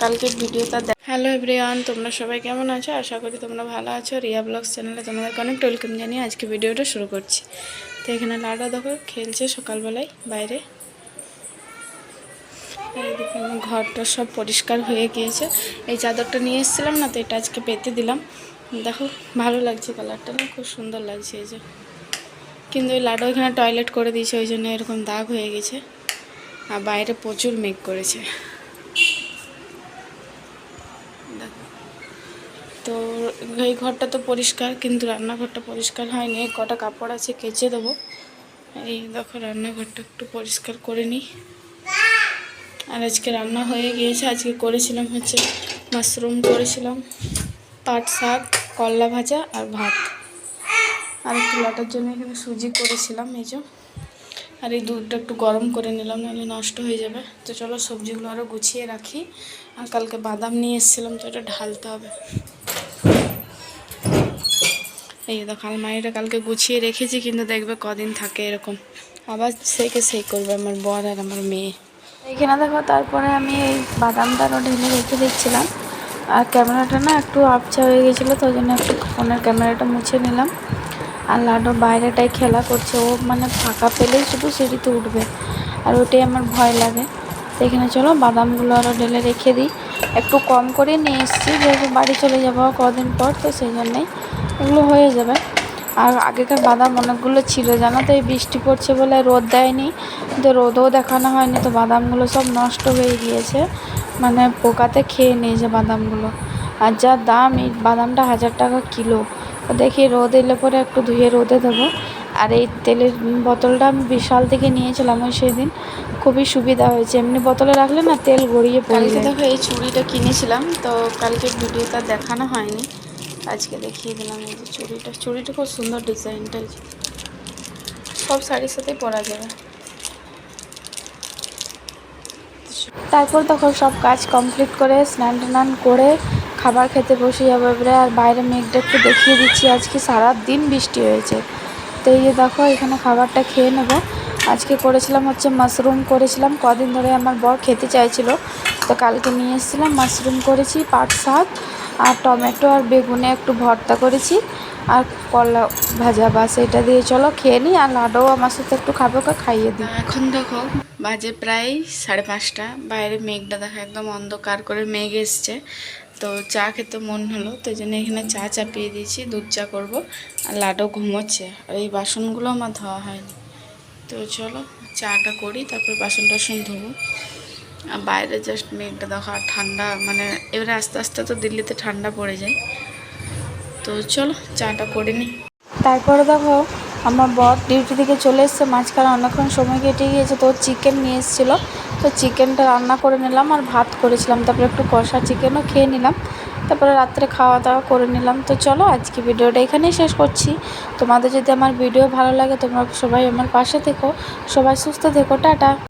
কালকের ভিডিওটা hello everyone, তোমরা সবাই কেমন আছো? আশা করি তোমরা ভালো আছো। রিয়া ব্লগস চ্যানেলে তোমাদেরকে অনেক ওয়েলকাম জানিয়ে আজকে ভিডিওটা শুরু করছি। তো এখানে লাডা দেখো খেলছে সকালবেলায় বাইরে। আর এদিকে আমার ঘরটা সব পরিষ্কার হয়ে গিয়েছে। এই চাদরটা নিয়ে এসেছিলাম না, তো এটা আজকে পেতে দিলাম। দেখো ভালো লাগছে, কালারটা না খুব সুন্দর লাগছে। এই যে কিন্তু ওই লাডু এখানে টয়লেট করে দিয়েছে, ওই জন্য এরকম দাগ হয়ে গেছে। আর বাইরে প্রচুর মেঘ করেছে। দেখো, তো এই ঘরটা তো পরিষ্কার, কিন্তু রান্নাঘরটা পরিষ্কার হয়নি। কটা কাপড় আছে কেচে দেবো। এই দেখো রান্নাঘরটা একটু পরিষ্কার করে নিই। আর আজকে রান্না হয়ে গিয়েছে। আজকে করেছিলাম হচ্ছে মাশরুম করেছিলাম, পাট শাক, করলা ভাজা আর ভাত। আর একটু লাটার জন্য এখানে সুজি করেছিলাম এই যে। আর এই দুধটা একটু গরম করে নিলাম, নাহলে নষ্ট হয়ে যাবে। তো চলো সবজিগুলো আরও গুছিয়ে রাখি। আর কালকে বাদাম নিয়ে এসেছিলাম, তো এটা ঢালতে হবে। এই দেখো আলমারিটা কালকে গুছিয়ে রেখেছি, কিন্তু দেখবে কদিন থাকে এরকম। আবার সেই করবে আমার বর আর আমার মেয়ে। এইখানে দেখো, তারপরে আমি এই বাদামটা ঢেলে রেখে দিচ্ছিলাম। আর ক্যামেরাটা না একটু আবছা হয়ে গেছিলো, তো ওই জন্য একটু ফোনের ক্যামেরাটা মুছে নিলাম। আর লাডো বাইরেটাই খেলা করছে, ও মানে ফাঁকা পেলেই শুধু সিঁড়িতে উঠবে। আর ওটাই আমার ভয় লাগে। তো এখানে চলো বাদামগুলো আরও ঢেলে রেখে দিই। একটু কম করে নিয়ে এসেছি, যেহেতু বাড়ি চলে যাবো কদিন পর, তো সেই জন্যেই এগুলো হয়ে যাবে। আর আগেকার বাদাম অনেকগুলো ছিল জানো তো, এই বৃষ্টি পড়ছে বলে রোদ দেয়নি, কিন্তু রোদও দেখানো হয়নি, তো বাদামগুলো সব নষ্ট হয়ে গিয়েছে। মানে পোকাতে খেয়ে নিয়েছে বাদামগুলো। আর যা দাম, এই বাদামটা 1000 টাকা কিলো। তো দেখি রোদ এলে পরে একটু ধুয়ে রোদে দেবো। আর এই তেলের বোতলটা আমি বিশাল থেকে নিয়েছিলাম ওই সেদিন, খুবই সুবিধা হয়েছে। এমনি বোতলে রাখলে না তেল গড়িয়ে পড়ে যায়। দেখো এই চুড়িটা কিনেছিলাম, তো কালকে ভিডিওটা দেখানো হয়নি, আজকে দেখিয়ে দিলাম। এই যে চুড়িটা খুব সুন্দর ডিজাইনটা, সব শাড়ির সাথেই পরা যাবে। তারপর তখন সব কাজ কমপ্লিট করে স্নান টান করে খাবার খেতে বসে যাবো এবারে। আর বাইরে মেঘটা একটু দেখিয়ে দিচ্ছি, আজকে সারা দিন বৃষ্টি হয়েছে। তো এই যে দেখো এখানে খাবারটা খেয়ে নেবো। আজকে করেছিলাম হচ্ছে মাশরুম করেছিলাম, কদিন ধরে আমার বর খেতে চাইছিল, তো কালকে নিয়ে এসেছিলাম। মাশরুম করেছি, পাট শাক আর টমেটো আর বেগুনে একটু ভর্তা করেছি, আর করলা ভাজা। বাস এটা দিয়ে চলো খেয়ে নিই। আর লাডুও আমার সাথে একটু খাবে, ওকে খাইয়ে দিই। এখন দেখো বাজে প্রায় 5:30। বাইরে মেঘটা দেখা একদম অন্ধকার করে মেঘ এসছে। তো চা খেতে মন হলো, তো এই জন্য এখানে চা চাপিয়ে দিয়েছি, দুধ চা করবো। আর লাডু ঘুমোচ্ছে, আর এই বাসনগুলো আমার ধোয়া হয়নি। তো চলো চাটা করি, তারপর বাসন টাসন ধোবো। আর বাইরে জাস্ট মেঘটা দেখো, আর ঠান্ডা, মানে এবারে আস্তে আস্তে তো দিল্লিতে ঠান্ডা পড়ে যায়। তো চলো চাটা করে নিই। তারপরে দেখো আমার বর ডিউটি থেকে চলে এসছে, মাঝখানে অনেকক্ষণ সময় কেটে গিয়েছে, তো চিকেন নিয়ে এসেছিলো। তো চিকেনটা রান্না করে নিলাম, আর ভাত করেছিলাম, তারপরে একটু কষা চিকেনও খেয়ে নিলাম। তারপরে রাত্রে খাওয়া দাওয়া করে নিলাম। তো চলো আজকে ভিডিওটা এখানেই শেষ করছি। তোমাদের যদি আমার ভিডিও ভালো লাগে, তোমরা সবাই আমার পাশে থেকো, সবাই সুস্থ থেকো, টাটা।